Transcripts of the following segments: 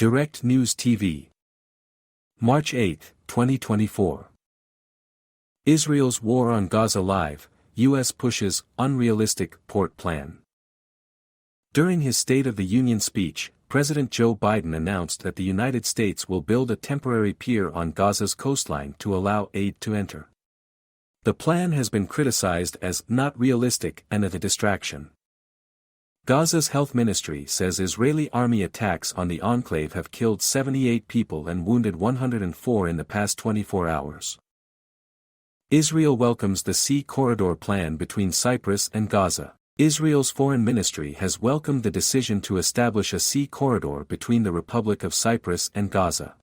Direct News TV. March 8, 2024. Israel's war on Gaza live, U.S. pushes unrealistic port plan. During his State of the Union speech, President Joe Biden announced that the United States will build a temporary pier on Gaza's coastline to allow aid to enter. The plan has been criticized as not realistic and a distraction. Gaza's health ministry says Israeli army attacks on the enclave have killed 78 people and wounded 104 in the past 24 hours. Israel welcomes the sea corridor plan between Cyprus and Gaza. Israel's foreign ministry has welcomed the decision to establish a sea corridor between the Republic of Cyprus and Gaza.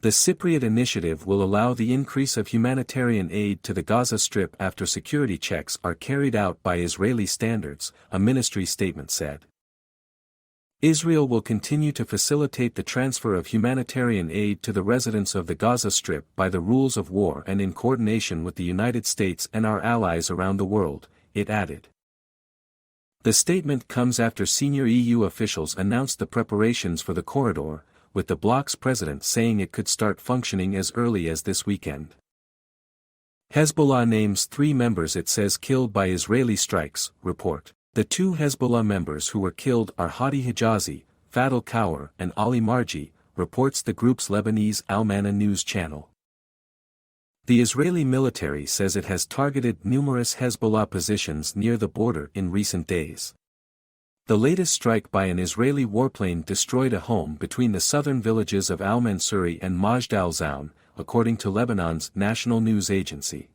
The Cypriot initiative will allow the increase of humanitarian aid to the Gaza Strip after security checks are carried out by Israeli standards, a ministry statement said. Israel will continue to facilitate the transfer of humanitarian aid to the residents of the Gaza Strip by the rules of war and in coordination with the United States and our allies around the world, it added. The statement comes after senior EU officials announced the preparations for the corridor, with the bloc's president saying it could start functioning as early as this weekend. Hezbollah names 3 members it says killed by Israeli strikes, report. The 2 Hezbollah members who were killed are Hadi Hijazi, Fadel Kaur and Ali Marji, reports the group's Lebanese Al-Mana news channel. The Israeli military says it has targeted numerous Hezbollah positions near the border in recent days. The latest strike by an Israeli warplane destroyed a home between the southern villages of Al-Mansuri and Majd al-Zaun, according to Lebanon's national news agency.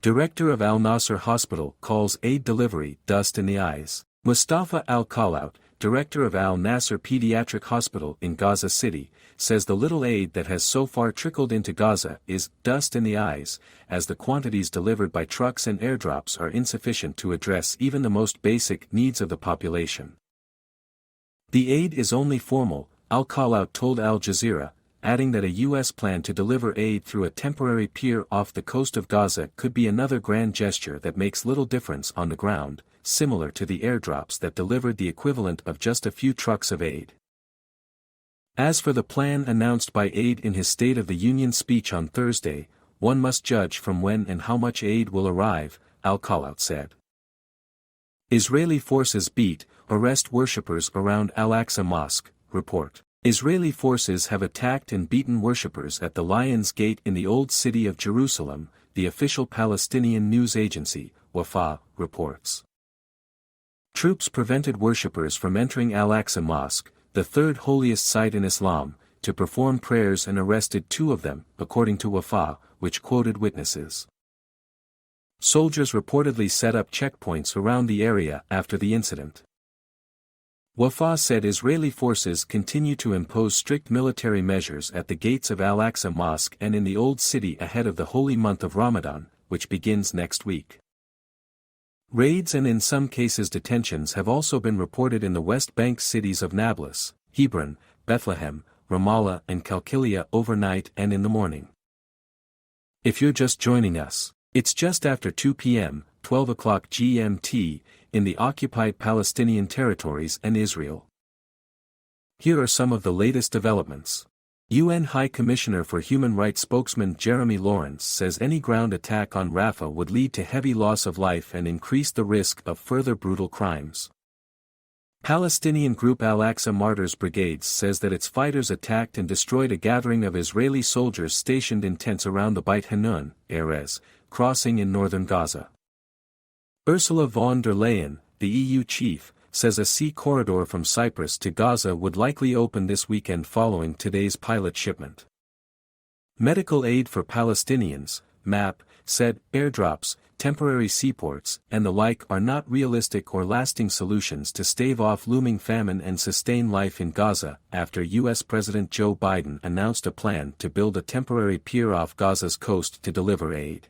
Director of Al-Nasser Hospital calls aid delivery dust in the eyes. Mustafa al-Khalaut, director of Al-Nasser Pediatric Hospital in Gaza City, says the little aid that has so far trickled into Gaza is dust in the eyes, as the quantities delivered by trucks and airdrops are insufficient to address even the most basic needs of the population. The aid is only formal, al-Khalaut told Al Jazeera, adding that a U.S. plan to deliver aid through a temporary pier off the coast of Gaza could be another grand gesture that makes little difference on the ground, similar to the airdrops that delivered the equivalent of just a few trucks of aid. As for the plan announced by Aid in his State of the Union speech on Thursday, one must judge from when and how much aid will arrive, al-Khalaut said. Israeli forces beat, arrest worshippers around Al-Aqsa Mosque, report. Israeli forces have attacked and beaten worshippers at the Lion's Gate in the Old City of Jerusalem, the official Palestinian news agency, Wafa, reports. Troops prevented worshippers from entering Al-Aqsa Mosque, the third holiest site in Islam, to perform prayers and arrested 2 of them, according to Wafa, which quoted witnesses. Soldiers reportedly set up checkpoints around the area after the incident. Wafa said Israeli forces continue to impose strict military measures at the gates of Al-Aqsa Mosque and in the Old City ahead of the holy month of Ramadan, which begins next week. Raids and in some cases detentions have also been reported in the West Bank cities of Nablus, Hebron, Bethlehem, Ramallah and Qalqilia overnight and in the morning. If you're just joining us, it's just after 2 p.m., 12 o'clock GMT, in the occupied Palestinian territories and Israel. Here are some of the latest developments. UN High Commissioner for Human Rights spokesman Jeremy Lawrence says any ground attack on Rafah would lead to heavy loss of life and increase the risk of further brutal crimes. Palestinian group Al-Aqsa Martyrs Brigades says that its fighters attacked and destroyed a gathering of Israeli soldiers stationed in tents around the Beit Hanun, Erez, crossing in northern Gaza. Ursula von der Leyen, the EU chief, says a sea corridor from Cyprus to Gaza would likely open this weekend following today's pilot shipment. Medical Aid for Palestinians, MAP, said airdrops, temporary seaports, and the like are not realistic or lasting solutions to stave off looming famine and sustain life in Gaza after U.S. President Joe Biden announced a plan to build a temporary pier off Gaza's coast to deliver aid.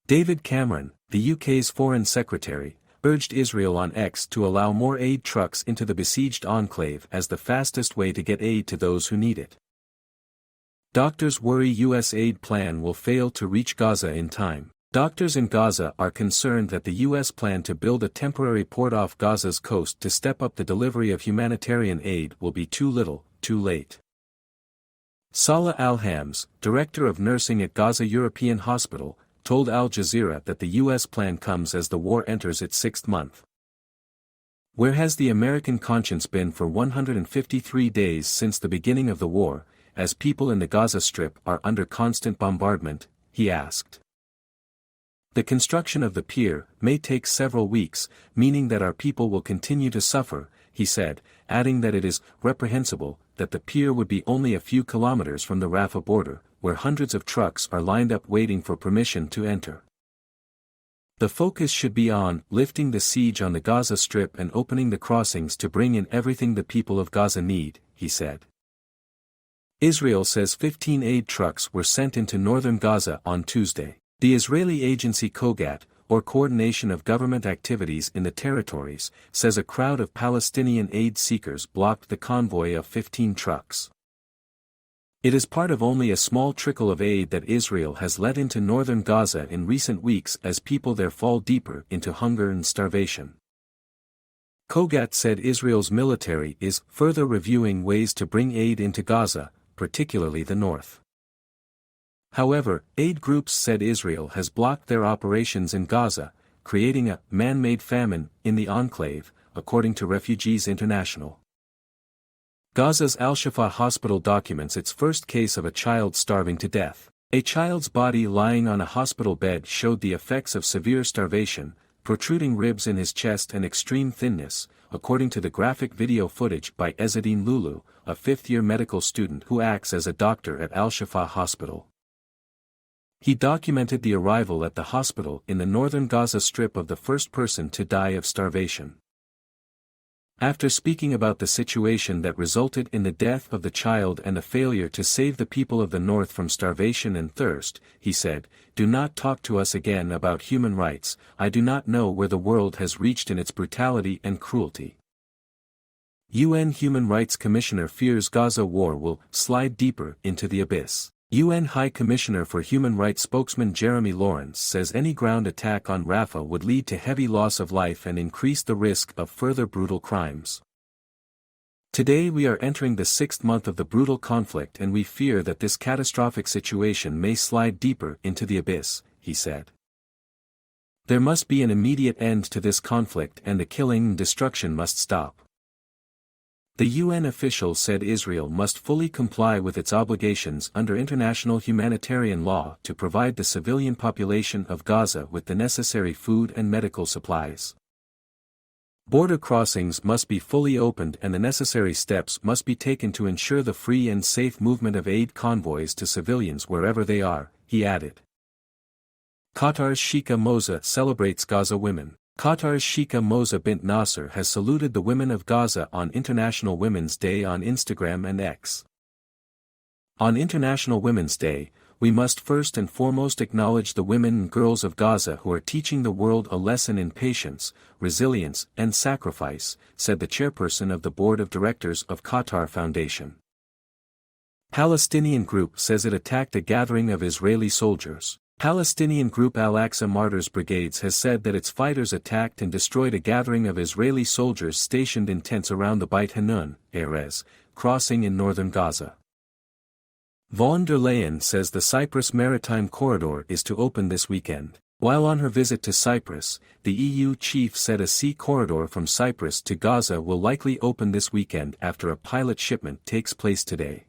David Cameron, the UK's Foreign Secretary, urged Israel on X to allow more aid trucks into the besieged enclave as the fastest way to get aid to those who need it. Doctors worry U.S. aid plan will fail to reach Gaza in time. Doctors in Gaza are concerned that the U.S. plan to build a temporary port off Gaza's coast to step up the delivery of humanitarian aid will be too little, too late. Salah Al-Hams, director of nursing at Gaza European Hospital, told Al Jazeera that the U.S. plan comes as the war enters its sixth month. Where has the American conscience been for 153 days since the beginning of the war, as people in the Gaza Strip are under constant bombardment, he asked. The construction of the pier may take several weeks, meaning that our people will continue to suffer, he said, adding that it is reprehensible that the pier would be only a few kilometers from the Rafah border, where hundreds of trucks are lined up waiting for permission to enter. The focus should be on lifting the siege on the Gaza Strip and opening the crossings to bring in everything the people of Gaza need, he said. Israel says 15 aid trucks were sent into northern Gaza on Tuesday. The Israeli agency COGAT, or Coordination of Government Activities in the Territories, says a crowd of Palestinian aid seekers blocked the convoy of 15 trucks. It is part of only a small trickle of aid that Israel has let into northern Gaza in recent weeks as people there fall deeper into hunger and starvation. COGAT said Israel's military is further reviewing ways to bring aid into Gaza, particularly the north. However, aid groups said Israel has blocked their operations in Gaza, creating a man-made famine in the enclave, according to Refugees International. Gaza's Al-Shifa hospital documents its first case of a child starving to death. A child's body lying on a hospital bed showed the effects of severe starvation, protruding ribs in his chest and extreme thinness, according to the graphic video footage by Ezzedine Lulu, a fifth-year medical student who acts as a doctor at Al-Shifa hospital. He documented the arrival at the hospital in the northern Gaza Strip of the first person to die of starvation. After speaking about the situation that resulted in the death of the child and the failure to save the people of the north from starvation and thirst, he said, "Do not talk to us again about human rights. I do not know where the world has reached in its brutality and cruelty." UN Human Rights Commissioner fears Gaza war will slide deeper into the abyss. UN High Commissioner for Human Rights spokesman Jeremy Lawrence says any ground attack on Rafah would lead to heavy loss of life and increase the risk of further brutal crimes. Today we are entering the sixth month of the brutal conflict and we fear that this catastrophic situation may slide deeper into the abyss, he said. There must be an immediate end to this conflict and the killing and destruction must stop. The UN official said Israel must fully comply with its obligations under international humanitarian law to provide the civilian population of Gaza with the necessary food and medical supplies. Border crossings must be fully opened and the necessary steps must be taken to ensure the free and safe movement of aid convoys to civilians wherever they are, he added. Qatar's Sheikha Moza celebrates Gaza women. Qatar's Sheikha Moza bint Nasser has saluted the women of Gaza on International Women's Day on Instagram and X. On International Women's Day, we must first and foremost acknowledge the women and girls of Gaza who are teaching the world a lesson in patience, resilience, and sacrifice, said the chairperson of the board of directors of Qatar Foundation. Palestinian group says it attacked a gathering of Israeli soldiers. Palestinian group Al-Aqsa Martyrs Brigades has said that its fighters attacked and destroyed a gathering of Israeli soldiers stationed in tents around the Beit Hanun, Erez, crossing in northern Gaza. Von der Leyen says the Cyprus Maritime Corridor is to open this weekend. While on her visit to Cyprus, the EU chief said a sea corridor from Cyprus to Gaza will likely open this weekend after a pilot shipment takes place today.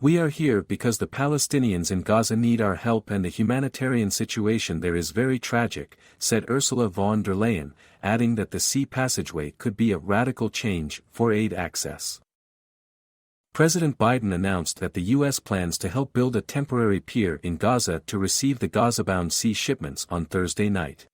"We are here because the Palestinians in Gaza need our help and the humanitarian situation there is very tragic," said Ursula von der Leyen, adding that the sea passageway could be a radical change for aid access. President Biden announced that the U.S. plans to help build a temporary pier in Gaza to receive the Gaza-bound sea shipments on Thursday night.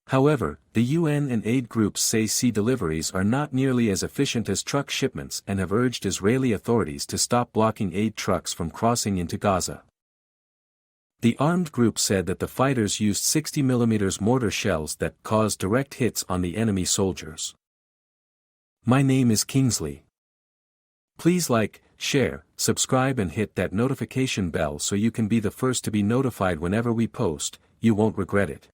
However, the UN and aid groups say sea deliveries are not nearly as efficient as truck shipments and have urged Israeli authorities to stop blocking aid trucks from crossing into Gaza. The armed group said that the fighters used 60mm mortar shells that caused direct hits on the enemy soldiers. "My name is Kingsley. Please like, share, subscribe and hit that notification bell so you can be the first to be notified whenever we post. You won't regret it.